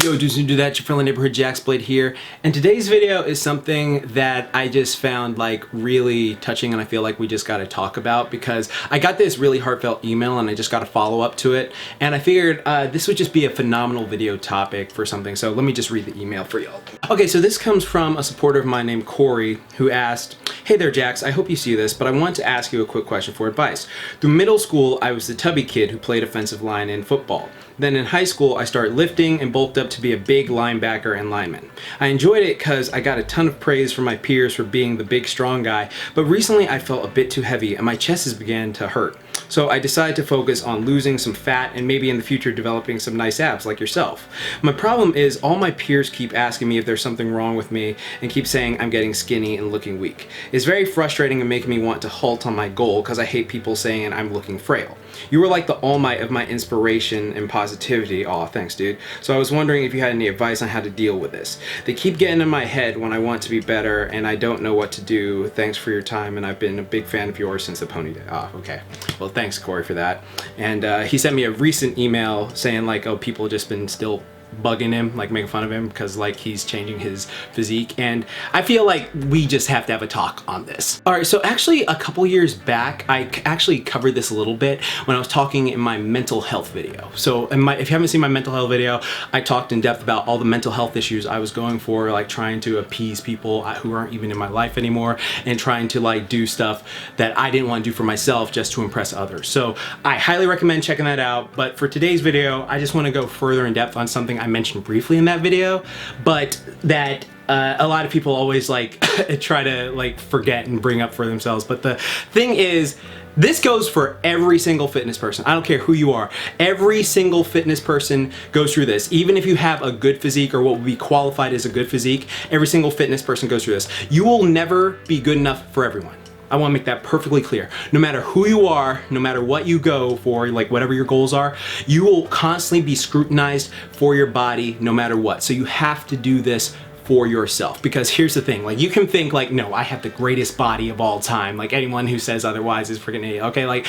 Yo, dudes and do that, your friendly neighborhood Jaxblade here, and today's video is something that I just found like really touching, and I feel like we just got to talk about because I got this really heartfelt email and I just got a follow up to it, and I figured this would just be a phenomenal video topic for something. So let me just read the email for y'all. Okay, so this comes from a supporter of mine named Corey, who asked, "Hey there, Jax, I hope you see this, but I want to ask you a quick question for advice. Through middle school, I was the tubby kid who played offensive line in football. Then in high school, I started lifting and bulked up to be a big linebacker and lineman. I enjoyed it because I got a ton of praise from my peers for being the big strong guy, but recently I felt a bit too heavy and my chest has began to hurt. So I decided to focus on losing some fat and maybe in the future developing some nice abs like yourself. My problem is all my peers keep asking me if there's something wrong with me and keep saying I'm getting skinny and looking weak. It's very frustrating and making me want to halt on my goal because I hate people saying I'm looking frail. You were like the all might of my inspiration and positivity." Aw, thanks, dude. "So I was wondering if you had any advice on how to deal with this. They keep getting in my head when I want to be better and I don't know what to do. Thanks for your time and I've been a big fan of yours since the pony day." Ah, okay. Well, thanks, Corey, for that. And he sent me a recent email saying like, oh, people just been still bugging him, like making fun of him because like he's changing his physique, and I feel like we just have to have a talk on this. All right, so actually a couple years back I actually covered this a little bit when I was talking in my mental health video. So if you haven't seen my mental health video, I talked in depth about all the mental health issues I was going for, like trying to appease people who aren't even in my life anymore and trying to like do stuff that I didn't want to do for myself just to impress others. So I highly recommend checking that out, but for today's video I just want to go further in depth on something I mentioned briefly in that video, but that a lot of people always like try to like forget and bring up for themselves. But the thing is, this goes for every single fitness person. I don't care who you are. Every single fitness person goes through this. Even if you have a good physique or what would be qualified as a good physique, every single fitness person goes through this. You will never be good enough for everyone. I want to make that perfectly clear. No matter who you are, no matter what you go for, like whatever your goals are, you will constantly be scrutinized for your body no matter what. So you have to do this for yourself, because here's the thing, like you can think like, no, I have the greatest body of all time, like anyone who says otherwise is freaking idiot. Okay, like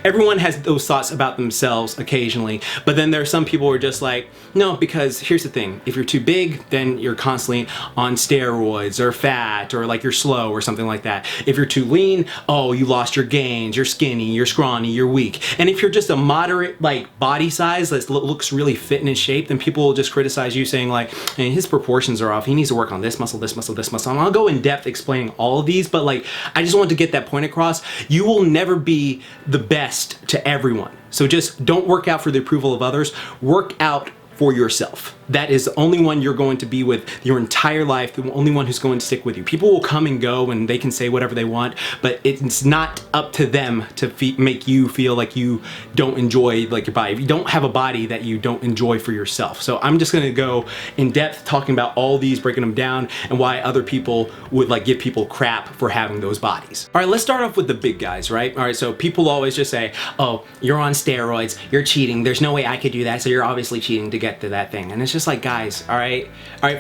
everyone has those thoughts about themselves occasionally, but then there are some people who are just like, no, because here's the thing, if you're too big, then you're constantly on steroids or fat or like you're slow or something like that. If you're too lean, oh, you lost your gains, you're skinny, you're scrawny, you're weak. And if you're just a moderate like body size that looks really fit and in shape, then people will just criticize you saying like, hey, his proportions are off, he needs to work on this muscle, this muscle, this muscle. And I'll go in depth explaining all of these, but like I just want to get that point across. You will never be the best to everyone. So just don't work out for the approval of others. Work out for yourself. That is the only one you're going to be with your entire life, the only one who's going to stick with you. People will come and go and they can say whatever they want, but it's not up to them to make you feel like you don't enjoy like your body. If you don't have a body that you don't enjoy for yourself. So I'm just gonna go in depth talking about all these, breaking them down, and why other people would like give people crap for having those bodies. All right, let's start off with the big guys, right? All right, so people always just say, oh, you're on steroids, you're cheating, there's no way I could do that, so you're obviously cheating to get to that thing. And it's just like, guys, all right,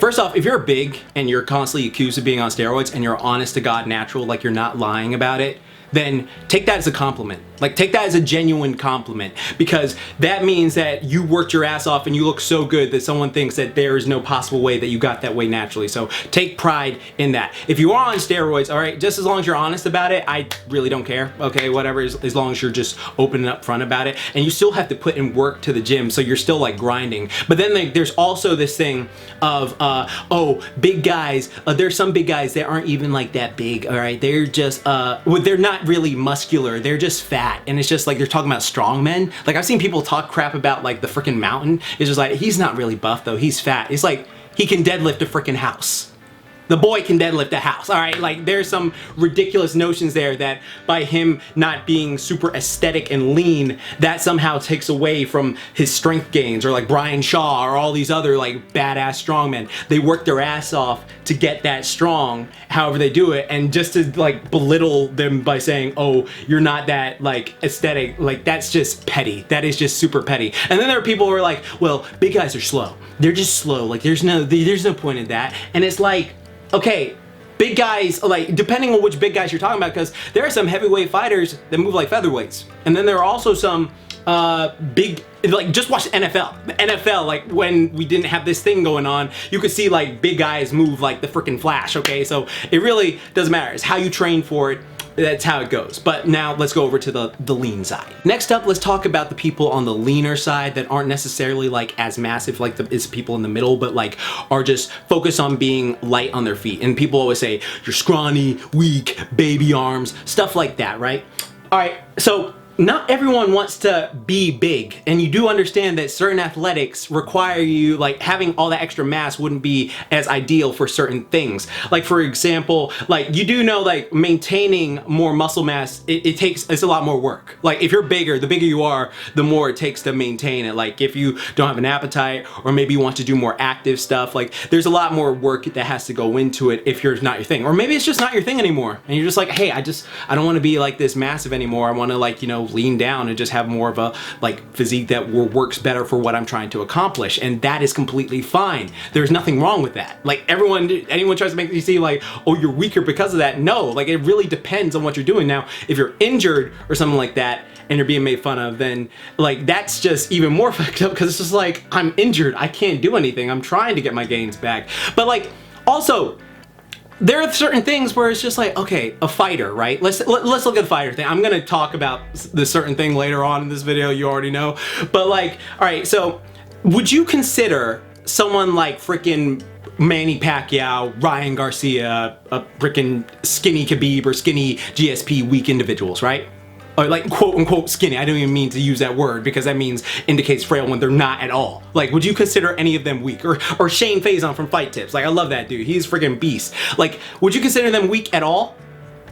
first off, if you're big and you're constantly accused of being on steroids and you're honest to God natural, like you're not lying about it, then take that as a compliment. Like take that as a genuine compliment, because that means that you worked your ass off and you look so good that someone thinks that there is no possible way that you got that way naturally. So take pride in that. If you are on steroids, all right, just as long as you're honest about it, I really don't care. Okay, whatever, as long as you're just open and up front about it. And you still have to put in work to the gym, so you're still like grinding. But then there's also this thing of, oh, big guys, there's some big guys that aren't even like that big, all right? They're just, well, they're not really muscular, they're just fat. And it's just like they're talking about strong men. Like I've seen people talk crap about like the freaking mountain. It's just like, he's not really buff though, he's fat. It's like he can deadlift a freaking house. The boy can deadlift a house, all right? Like there's some ridiculous notions there that by him not being super aesthetic and lean, that somehow takes away from his strength gains, or like Brian Shaw or all these other like badass strongmen. They work their ass off to get that strong, however they do it, and just to like belittle them by saying, oh, you're not that like aesthetic, like that's just petty. That is just super petty. And then there are people who are like, well, big guys are slow. They're just slow. Like there's no point in that. And it's like, okay, big guys, like depending on which big guys you're talking about, because there are some heavyweight fighters that move like featherweights, and then there are also some big, like just watch the NFL. The NFL, like when we didn't have this thing going on, you could see like big guys move like the freaking Flash, okay? So it really doesn't matter. It's how you train for it. That's how it goes. But now let's go over to the lean side. Next up, let's talk about the people on the leaner side that aren't necessarily like as massive like the people in the middle, but like are just focused on being light on their feet. And people always say, you're scrawny, weak, baby arms, stuff like that, right? All right, so not everyone wants to be big, and you do understand that certain athletics require you, like having all that extra mass wouldn't be as ideal for certain things. Like for example, like you do know like maintaining more muscle mass, it's a lot more work. Like if you're bigger, the bigger you are, the more it takes to maintain it. Like if you don't have an appetite, or maybe you want to do more active stuff, like there's a lot more work that has to go into it if you're not your thing. Or maybe it's just not your thing anymore, and you're just like, hey, I don't want to be like this massive anymore. I want to like, you know, lean down and just have more of a like physique that works better for what I'm trying to accomplish, and that is completely fine. There's nothing wrong with that. Like anyone tries to make you see like, oh, you're weaker because of that. No, like it really depends on what you're doing. Now, if you're injured or something like that and you're being made fun of, then like that's just even more fucked up, because it's just like, I'm injured, I can't do anything, I'm trying to get my gains back. But like also, there are certain things where it's just like, okay, a fighter, right? Let's look at the fighter thing. I'm gonna talk about this certain thing later on in this video, you already know. But like, all right, so would you consider someone like freaking Manny Pacquiao, Ryan Garcia, a freaking skinny Khabib or skinny GSP weak individuals, right? Or like quote unquote skinny. I don't even mean to use that word, because that means indicates frail when they're not at all. Like, would you consider any of them weak? Or Shane Faison from Fight Tips. Like, I love that dude. He's freaking beast. Like, would you consider them weak at all?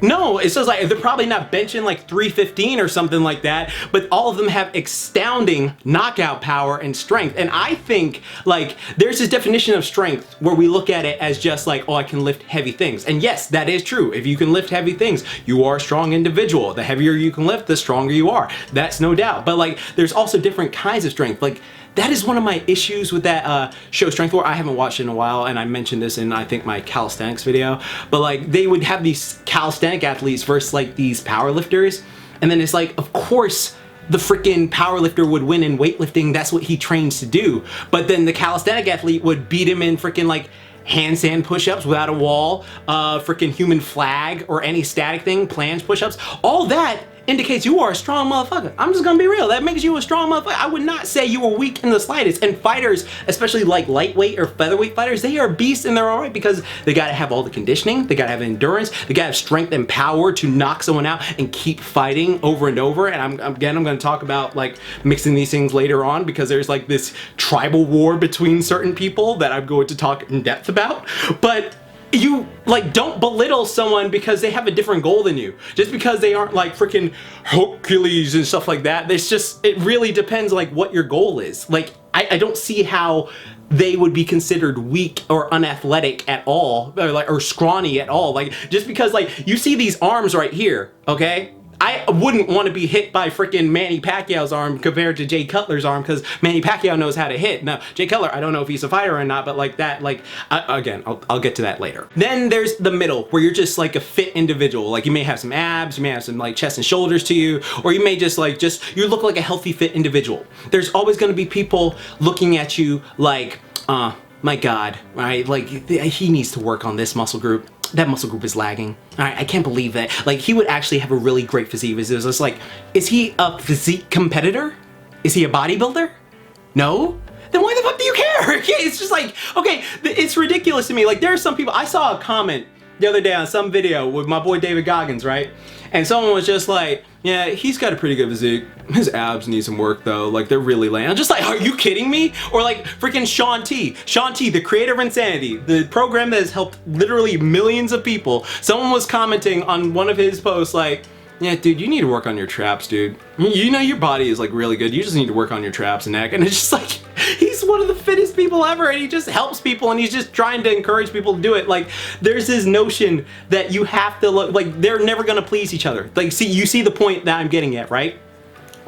No, it's just like, they're probably not benching like 315 or something like that, but all of them have astounding knockout power and strength. And I think like there's this definition of strength where we look at it as just like, oh, I can lift heavy things. And yes, that is true. If you can lift heavy things, you are a strong individual. The heavier you can lift, the stronger you are. That's no doubt. But like, there's also different kinds of strength. Like, that is one of my issues with that show Strength War. I haven't watched it in a while, and I mentioned this in, I think, my calisthenics video. But like, they would have these calisthenic athletes versus like these powerlifters, and then it's like, of course, the freaking powerlifter would win in weightlifting. That's what he trains to do. But then the calisthenic athlete would beat him in freaking like handstand push-ups without a wall, freaking human flag, or any static thing, planche push-ups. All that indicates you are a strong motherfucker. I'm just gonna be real. That makes you a strong motherfucker. I would not say you were weak in the slightest. And fighters, especially like lightweight or featherweight fighters, they are beasts in their own right, because they gotta have all the conditioning, they gotta have endurance, they gotta have strength and power to knock someone out and keep fighting over and over. And I'm gonna talk about like mixing these things later on, because there's like this tribal war between certain people that I'm going to talk in depth about. But you like don't belittle someone because they have a different goal than you, just because they aren't like freaking Hercules and stuff like that. It's just, it really depends like what your goal is. Like I don't see how they would be considered weak or unathletic at all, or scrawny at all. Like, just because like you see these arms right here, okay? I wouldn't want to be hit by freaking Manny Pacquiao's arm compared to Jay Cutler's arm, because Manny Pacquiao knows how to hit. Now, Jay Cutler, I don't know if he's a fighter or not, but like that, like, again, I'll get to that later. Then there's the middle, where you're just like a fit individual. Like, you may have some abs, you may have some like chest and shoulders to you, or you may just like, you look like a healthy fit individual. There's always going to be people looking at you like, my God, right? Like, he needs to work on this muscle group. That muscle group is lagging. All right, I can't believe that. Like, he would actually have a really great physique. It was just like, is he a physique competitor? Is he a bodybuilder? No? Then why the fuck do you care? It's just like, okay, it's ridiculous to me. Like, there are some people, I saw a comment the other day on some video with my boy David Goggins, right? And someone was just like, yeah, he's got a pretty good physique. His abs need some work though. Like, they're really lame. I'm just like, are you kidding me? Or like freaking Shaun T. Shaun T, the creator of Insanity, the program that has helped literally millions of people. Someone was commenting on one of his posts like, yeah, dude, you need to work on your traps, dude. You know your body is like really good. You just need to work on your traps and neck. And it's just like, he's one of the fittest people ever, and he just helps people, and he's just trying to encourage people to do it. Like, there's this notion that you have to look like they're never gonna please each other. Like, see, you see the point that I'm getting at, right?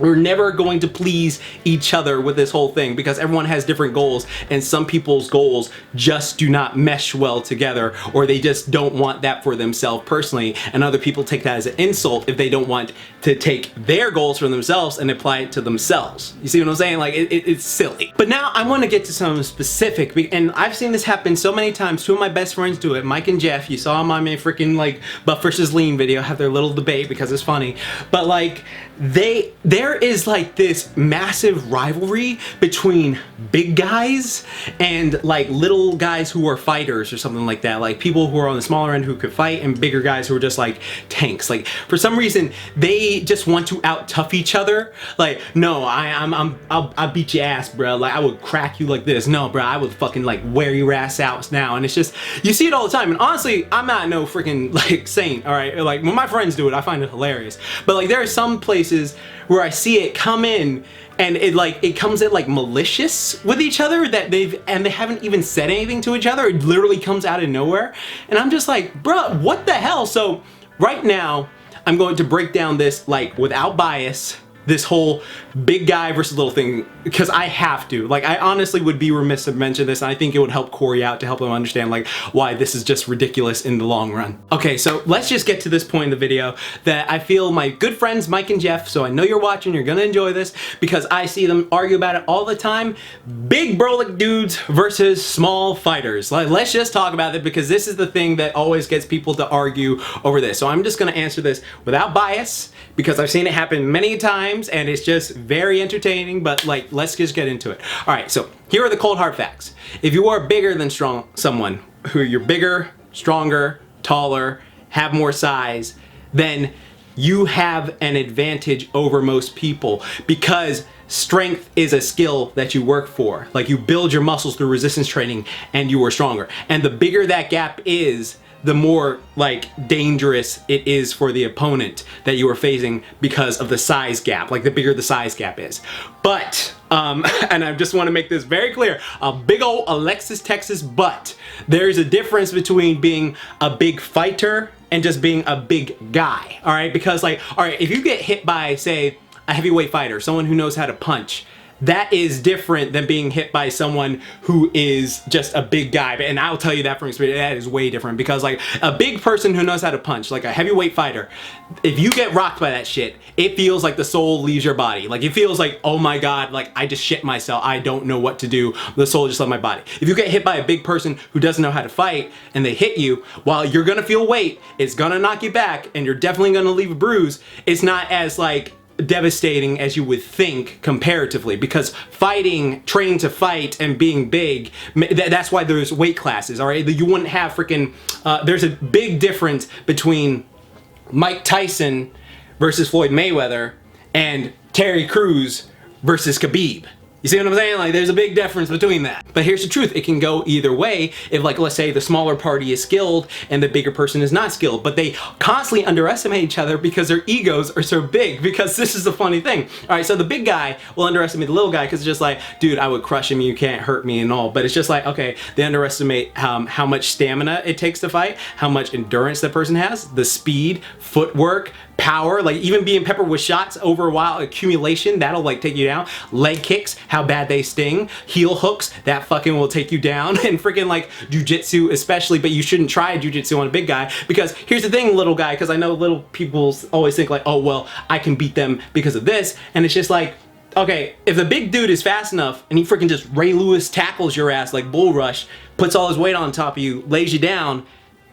we're never going to please each other with this whole thing because everyone has different goals, and some people's goals just do not mesh well together, or they just don't want that for themselves personally, and other people take that as an insult if they don't want to take their goals for themselves and apply it to themselves. You see what I'm saying? Like, it's silly. But now I want to get to something specific, and I've seen this happen so many times. Two of my best friends do it, Mike and Jeff. You saw them on my freaking like Buff versus Lean video, have their little debate because it's funny. But like, there is like this massive rivalry between big guys and like little guys who are fighters or something like that. Like people who are on the smaller end who could fight, and bigger guys who are just like tanks. Like for some reason they just want to out tough each other. Like, no, I'll beat your ass, bro. Like I would crack you like this. No, bro, I would fucking like wear your ass out now. And it's just, you see it all the time. And honestly, I'm not no freaking like saint. All right, like when my friends do it, I find it hilarious. But like there are some places where I see it come in and it comes in like malicious with each other that they haven't even said anything to each other. It literally comes out of nowhere. And I'm just like, bro, what the hell? So right now I'm going to break down this like without bias, this whole big guy versus little thing, because I have to. Like, I honestly would be remiss to mention this, and I think it would help Corey out to help him understand like why this is just ridiculous in the long run. Okay, so let's just get to this point in the video that I feel my good friends Mike and Jeff, so I know you're watching, you're gonna enjoy this because I see them argue about it all the time. Big brolic dudes versus small fighters. Like, let's just talk about it because this is the thing that always gets people to argue over this. So I'm just gonna answer this without bias because I've seen it happen many times and it's just very entertaining, but like, let's just get into it. All right, so here are the cold hard facts. If you are bigger than someone who you're bigger, stronger, taller, have more size, then you have an advantage over most people because strength is a skill that you work for. Like, you build your muscles through resistance training and you are stronger. And the bigger that gap is, the more like dangerous it is for the opponent that you are facing because of the size gap, like the bigger the size gap is. But, and I just want to make this very clear, a big old Alexis Texas but, there's a difference between being a big fighter and just being a big guy, all right? Because like, all right, if you get hit by, say, a heavyweight fighter, someone who knows how to punch, that is different than being hit by someone who is just a big guy. And I'll tell you that from experience, that is way different because like a big person who knows how to punch, like a heavyweight fighter, if you get rocked by that shit, it feels like the soul leaves your body. Like it feels like, oh my God, like I just shit myself. I don't know what to do. The soul just left my body. If you get hit by a big person who doesn't know how to fight and they hit you, while you're gonna feel weight, it's gonna knock you back and you're definitely gonna leave a bruise. It's not as like devastating as you would think comparatively because fighting, training to fight and being big, that's why there's weight classes, all right? You wouldn't have freaking, there's a big difference between Mike Tyson versus Floyd Mayweather and Terry Crews versus Khabib. You see what I'm saying? Like, there's a big difference between that. But here's the truth, it can go either way if, like, let's say the smaller party is skilled and the bigger person is not skilled, but they constantly underestimate each other because their egos are so big, because this is the funny thing. All right, so the big guy will underestimate the little guy because it's just like, dude, I would crush him, you can't hurt me and all, but it's just like, okay, they underestimate how much stamina it takes to fight, how much endurance that person has, the speed, footwork, power, like even being peppered with shots over a while, accumulation, that'll like take you down. Leg kicks, how bad they sting. Heel hooks, that fucking will take you down. And freaking like jujitsu especially, but you shouldn't try jujitsu on a big guy because here's the thing, little guy, because I know little people always think like, oh well, I can beat them because of this, and it's just like, okay, if the big dude is fast enough and he freaking just Ray Lewis tackles your ass like Bull Rush, puts all his weight on top of you, lays you down,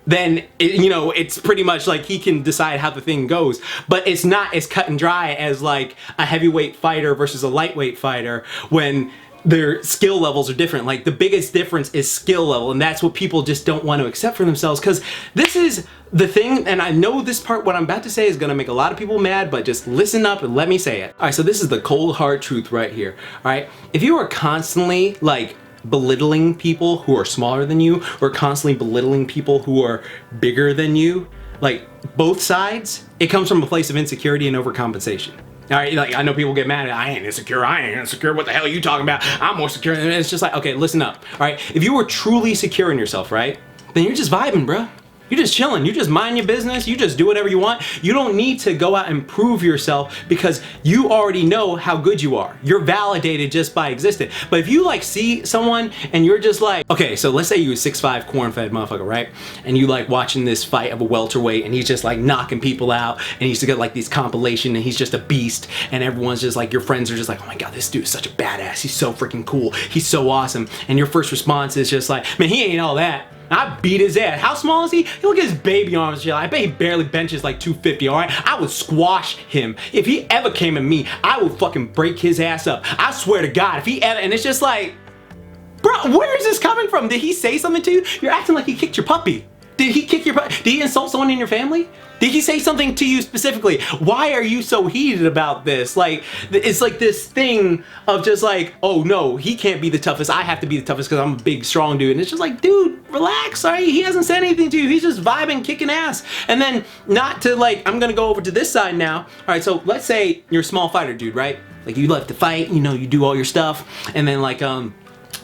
then, you know, it's pretty much like he can decide how the thing goes. But it's not as cut and dry as like a heavyweight fighter versus a lightweight fighter when their skill levels are different. Like the biggest difference is skill level, and that's what people just don't want to accept for themselves, because this is the thing, and I know this part, what I'm about to say is gonna make a lot of people mad, but just listen up and let me say it. All right, so this is the cold hard truth right here, all right? If you are constantly like belittling people who are smaller than you, or constantly belittling people who are bigger than you, like both sides, it comes from a place of insecurity and overcompensation. All right, like I know people get mad at, I ain't insecure, what the hell are you talking about? I'm more secure. And it's just like, okay, listen up. All right, if you were truly secure in yourself, right, then you're just vibing, bruh. You're just chilling. You just mind your business. You just do whatever you want. You don't need to go out and prove yourself because you already know how good you are. You're validated just by existing. But if you like see someone and you're just like, okay, so let's say you're a 6'5" corn-fed motherfucker, right? And you like watching this fight of a welterweight and he's just like knocking people out and he's got like these compilation and he's just a beast and everyone's just like, your friends are just like, oh my God, this dude is such a badass. He's so freaking cool. He's so awesome. And your first response is just like, man, he ain't all that. I beat his ass. How small is he? Look at his baby arms. I bet he barely benches like 250, all right? I would squash him. If he ever came at me, I would fucking break his ass up. I swear to God, if he ever, and it's just like, bro, where is this coming from? Did he say something to you? You're acting like he kicked your puppy. Did he kick your puppy? Did he insult someone in your family? Did he say something to you specifically? Why are you so heated about this? Like, it's like this thing of just like, oh no, he can't be the toughest. I have to be the toughest because I'm a big, strong dude. And it's just like, dude, relax, all right? He hasn't said anything to you. He's just vibing, kicking ass. And then not to like, I'm gonna go over to this side now. All right, so let's say you're a small fighter, dude, right? Like you love to fight, you know, you do all your stuff. And then like,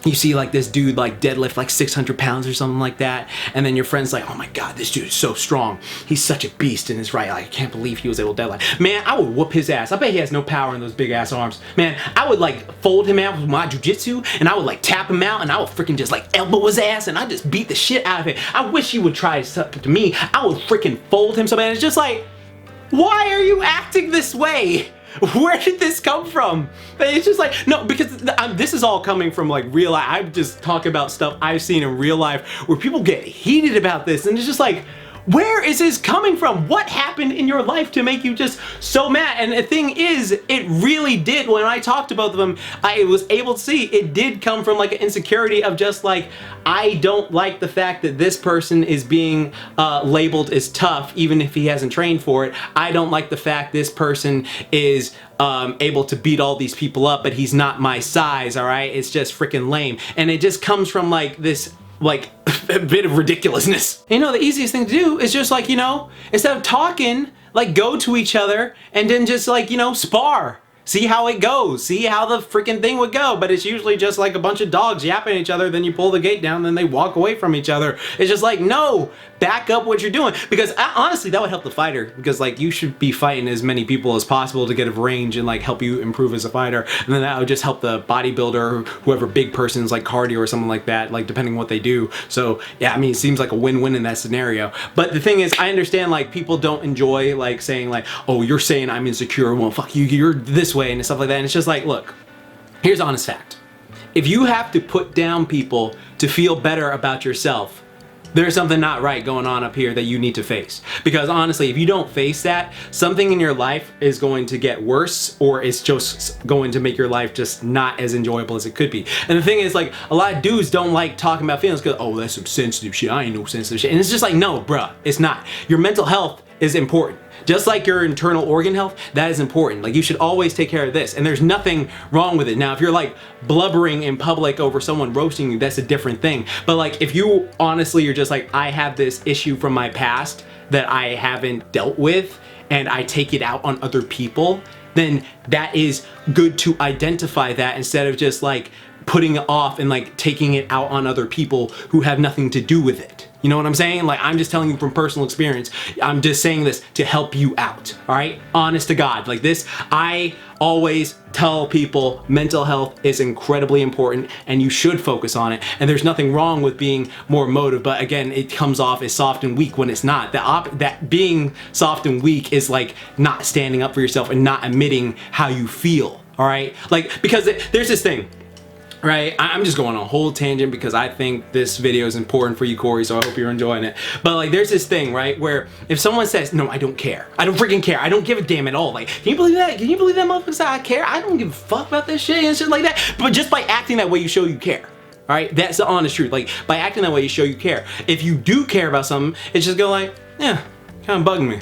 you see like this dude like deadlift like 600 pounds or something like that, and then your friend's like, oh my God, this dude is so strong. He's such a beast in his right. Like, I can't believe he was able to deadlift. Man, I would whoop his ass. I bet he has no power in those big ass arms. Man, I would like fold him out with my jujitsu and I would like tap him out and I would freaking just like elbow his ass and I just beat the shit out of it. I wish he would try something to me. I would freaking fold him so bad. It's just like, why are you acting this way? Where did this come from? It's just like, no, because this is all coming from like real life. I just talk about stuff I've seen in real life where people get heated about this and it's just like, where is this coming from? What happened in your life to make you just so mad? And the thing is, it really did, when I talked to both of them, I was able to see it did come from like an insecurity of just like, I don't like the fact that this person is being labeled as tough, even if he hasn't trained for it. I don't like the fact this person is able to beat all these people up, but he's not my size, all right? It's just freaking lame. And it just comes from like this like a bit of ridiculousness. You know, the easiest thing to do is just like, you know, instead of talking, like go to each other and then just like, you know, spar. See how it goes. See how the freaking thing would go. But it's usually just like a bunch of dogs yapping at each other, then you pull the gate down, then they walk away from each other. It's just like, no, back up what you're doing. Because honestly, that would help the fighter. Because like you should be fighting as many people as possible to get a range and like help you improve as a fighter. And then that would just help the bodybuilder, whoever big person's like cardio or something like that, like depending on what they do. So yeah, I mean, it seems like a win-win in that scenario. But the thing is, I understand like people don't enjoy like saying like, oh, you're saying I'm insecure. Well, fuck you, you're this way and stuff like that. And it's just like, look, here's honest fact. If you have to put down people to feel better about yourself, there's something not right going on up here that you need to face. Because honestly, if you don't face that, something in your life is going to get worse, or it's just going to make your life just not as enjoyable as it could be. And the thing is, like, a lot of dudes don't like talking about feelings because, oh, that's some sensitive shit. I ain't no sensitive shit. And it's just like, no, bruh, it's not. Your mental health is important. Just like your internal organ health, that is important. Like, you should always take care of this, and there's nothing wrong with it. Now, if you're like blubbering in public over someone roasting you, that's a different thing. But like, if you honestly, you're just like, I have this issue from my past that I haven't dealt with, and I take it out on other people, then that is good to identify that instead of just like putting it off and like taking it out on other people who have nothing to do with it. You know what I'm saying? Like, I'm just telling you from personal experience. I'm just saying this to help you out, all right? Honest to God, like this, I always tell people mental health is incredibly important and you should focus on it. And there's nothing wrong with being more emotive, but again, it comes off as soft and weak when it's not. That being soft and weak is like not standing up for yourself and not admitting how you feel, all right? Like, because there's this thing, right? I'm just going on a whole tangent because I think this video is important for you, Corey, so I hope you're enjoying it. But like, there's this thing, right, where if someone says, no, I don't care. I don't freaking care. I don't give a damn at all. Like, can you believe that? Can you believe that motherfucker said I care? I don't give a fuck about this shit and shit like that. But just by acting that way, you show you care. All right? That's the honest truth. Like, by acting that way, you show you care. If you do care about something, it's just go like, yeah, kind of bugging me.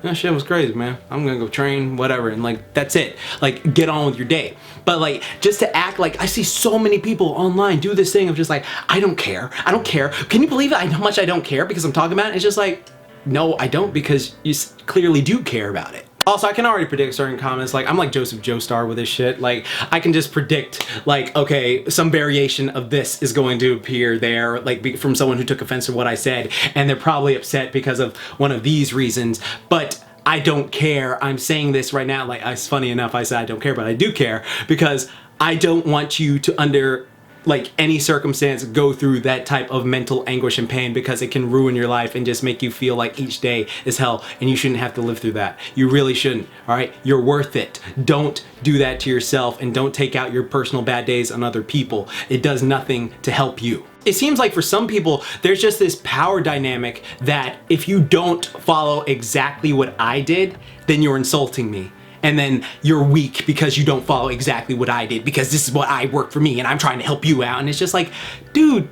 That shit was crazy, man. I'm gonna go train, whatever, and like, that's it. Like, get on with your day. But like, just to act like, I see so many people online do this thing of just like, I don't care. I don't care. Can you believe how much I don't care because I'm talking about it? It's just like, no, I don't, because you clearly do care about it. Also, I can already predict certain comments. Like, I'm like Joseph Joestar with this shit. Like, I can just predict, like, okay, some variation of this is going to appear there, like, from someone who took offense to what I said, and they're probably upset because of one of these reasons, but I don't care. I'm saying this right now, like, it's funny enough I said I don't care, but I do care, because I don't want you to under like any circumstance go through that type of mental anguish and pain, because it can ruin your life and just make you feel like each day is hell, and you shouldn't have to live through that. You really shouldn't, all right? You're worth it. Don't do that to yourself, and don't take out your personal bad days on other people. It does nothing to help you. It seems like for some people, there's just this power dynamic that if you don't follow exactly what I did, then you're insulting me. And then you're weak because you don't follow exactly what I did, because this is what I work for me and I'm trying to help you out. And it's just like, dude,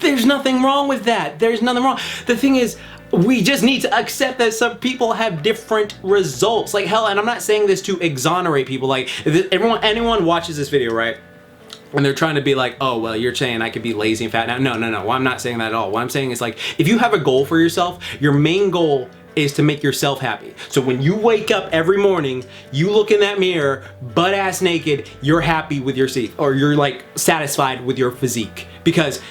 there's nothing wrong with that. There's nothing wrong. The thing is, we just need to accept that some people have different results. Like, hell, and I'm not saying this to exonerate people. Like, if anyone watches this video, right? And they're trying to be like, oh, well, you're saying I could be lazy and fat now. No. Well, I'm not saying that at all. What I'm saying is, like, if you have a goal for yourself, your main goal is to make yourself happy. So when you wake up every morning, you look in that mirror, butt ass naked, you're happy with your physique, or you're like satisfied with your physique, because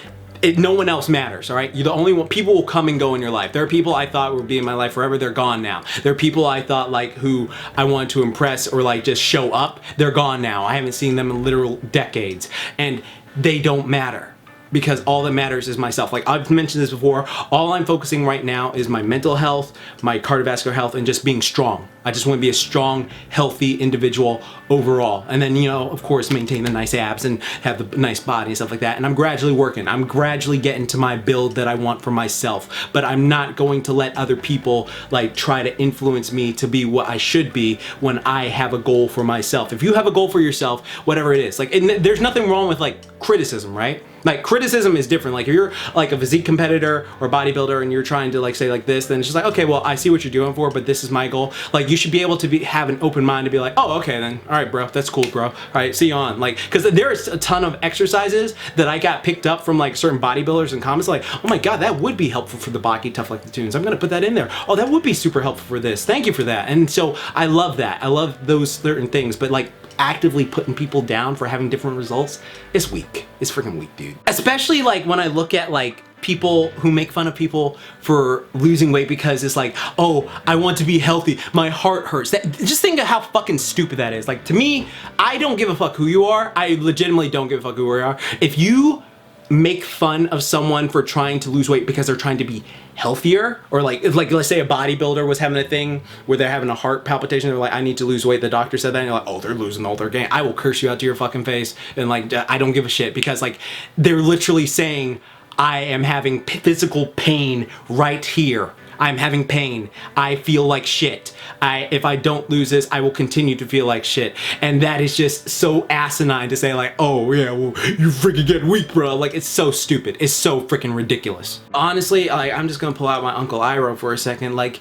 no one else matters, all right? You're the only one. People will come and go in your life. There are people I thought would be in my life forever, they're gone now. There are people I thought like who I wanted to impress or like just show up, they're gone now. I haven't seen them in literal decades, and they don't matter, because all that matters is myself. Like, I've mentioned this before, all I'm focusing right now is my mental health, my cardiovascular health, and just being strong. I just want to be a strong, healthy individual overall. And then, you know, of course, maintain the nice abs and have the nice body and stuff like that. And I'm gradually working. I'm gradually getting to my build that I want for myself. But I'm not going to let other people like try to influence me to be what I should be when I have a goal for myself. If you have a goal for yourself, whatever it is, like, and there's nothing wrong with like criticism, right? Like, criticism is different. Like, if you're like a physique competitor or bodybuilder and you're trying to like say like this, then it's just like, okay, well, I see what you're doing for, but this is my goal. Like, you should be able to have an open mind to be like, oh, okay, then, all right, bro, that's cool, bro. All right, see you on. Like, because there's a ton of exercises that I got picked up from like certain bodybuilders and comments like, oh my God, that would be helpful for the body tough like the tunes. I'm gonna put that in there. Oh, that would be super helpful for this. Thank you for that. And so I love that. I love those certain things, but like, actively putting people down for having different results is weak. It's freaking weak, dude. Especially like when I look at like people who make fun of people for losing weight because it's like, oh, I want to be healthy, my heart hurts. Just think of how fucking stupid that is. Like, to me, I don't give a fuck who you are. I legitimately don't give a fuck who you are. If you make fun of someone for trying to lose weight because they're trying to be healthier, or like let's say a bodybuilder was having a thing where they're having a heart palpitation, they're like, I need to lose weight, the doctor said that, and you're like, oh, they're losing all their gain. I will curse you out to your fucking face, and like, I don't give a shit, because like, they're literally saying, I am having physical pain right here. I'm having pain. I feel like shit. If I don't lose this, I will continue to feel like shit. And that is just so asinine to say like, oh yeah, well, you freaking get weak, bro. Like, it's so stupid. It's so freaking ridiculous. Honestly, like, I'm just gonna pull out my Uncle Iroh for a second. Like,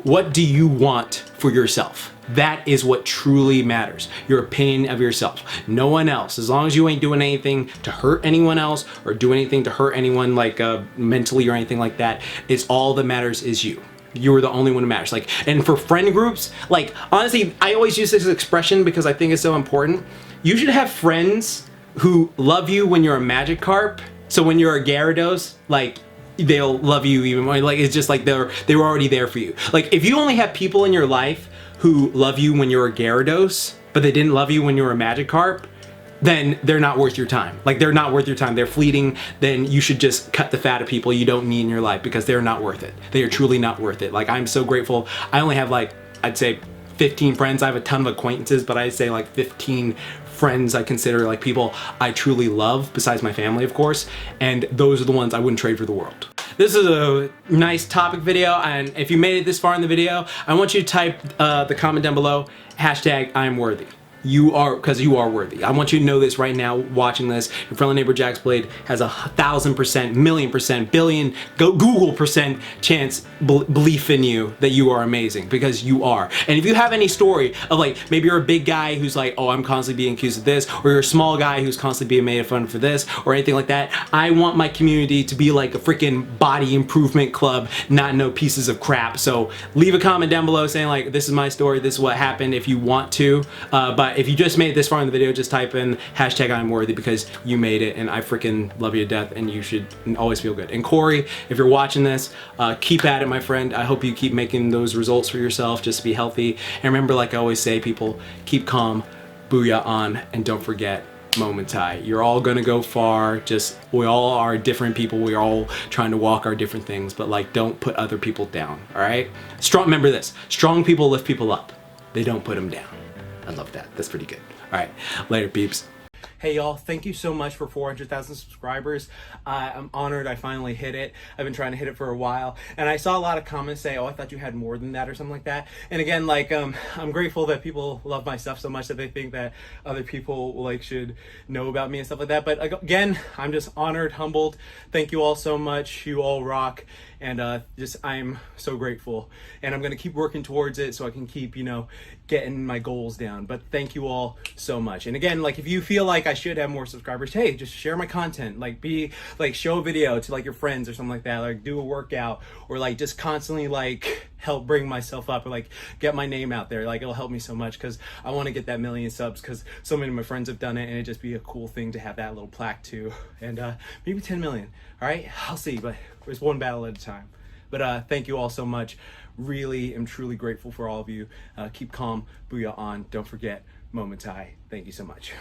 what do you want for yourself? That is what truly matters. Your opinion of yourself. No one else. As long as you ain't doing anything to hurt anyone else or do anything to hurt anyone like mentally or anything like that, it's all that matters is you. You are the only one who matters. Like, and for friend groups, like, honestly, I always use this expression because I think it's so important. You should have friends who love you when you're a Magikarp. So when you're a Gyarados, like, they'll love you even more. Like, it's just like they were already there for you. Like, if you only have people in your life who love you when you're a Gyarados, but they didn't love you when you were a Magikarp, then they're not worth your time. Like, they're not worth your time. They're fleeting. Then you should just cut the fat of people you don't need in your life, because they're not worth it. They are truly not worth it. Like, I'm so grateful. I only have like, I'd say 15 friends. I have a ton of acquaintances, but I'd say like 15 friends I consider like people I truly love, besides my family, of course. And those are the ones I wouldn't trade for the world. This is a nice topic video, and if you made it this far in the video, I want you to type the comment down below, #I'm worthy. you are, because you are worthy. I want you to know this right now, watching this. Your friendly neighbor Jax Blade has 1,000%, million%, billion, Google percent chance belief in you that you are amazing, because you are. And if you have any story of like, maybe you're a big guy who's like, oh, I'm constantly being accused of this, or you're a small guy who's constantly being made fun of for this, or anything like that, I want my community to be like a freaking body improvement club, not no pieces of crap. So leave a comment down below saying like, this is my story, this is what happened, if you want to. But if you just made it this far in the video, just type in hashtag I'm worthy, because you made it, and I freaking love you to death, and you should always feel good. And Corey, if you're watching this, keep at it, my friend. I hope you keep making those results for yourself. Just be healthy. And remember, like I always say, people, keep calm, booyah on, and don't forget, momentai. You're all gonna go far. Just, we all are different people. We're all trying to walk our different things, but like, don't put other people down, all right? Remember this, strong people lift people up. They don't put them down. I love that. That's pretty good. All right, later, peeps. Hey y'all, thank you so much for 400,000 subscribers. I'm honored I finally hit it. I've been trying to hit it for a while, and I saw a lot of comments say, oh, I thought you had more than that or something like that. And again, like, I'm grateful that people love my stuff so much that they think that other people like should know about me and stuff like that. But again, I'm just honored, humbled. Thank you all so much. You all rock. And I'm so grateful, and I'm gonna keep working towards it so I can keep, you know, getting my goals down. But thank you all so much. And again, like, if you feel like I should have more subscribers, hey, just share my content. Like, show a video to like your friends or something like that. Like, do a workout, or like just constantly like help bring myself up, or like get my name out there. Like, it'll help me so much, because I want to get that 1 million subs, because so many of my friends have done it, and it'd just be a cool thing to have that little plaque too. And maybe 10 million. All right, I'll see, but it's one battle at a time. But thank you all so much. Really am truly grateful for all of you. Keep calm, booyah on. Don't forget, momentai. Thank you so much.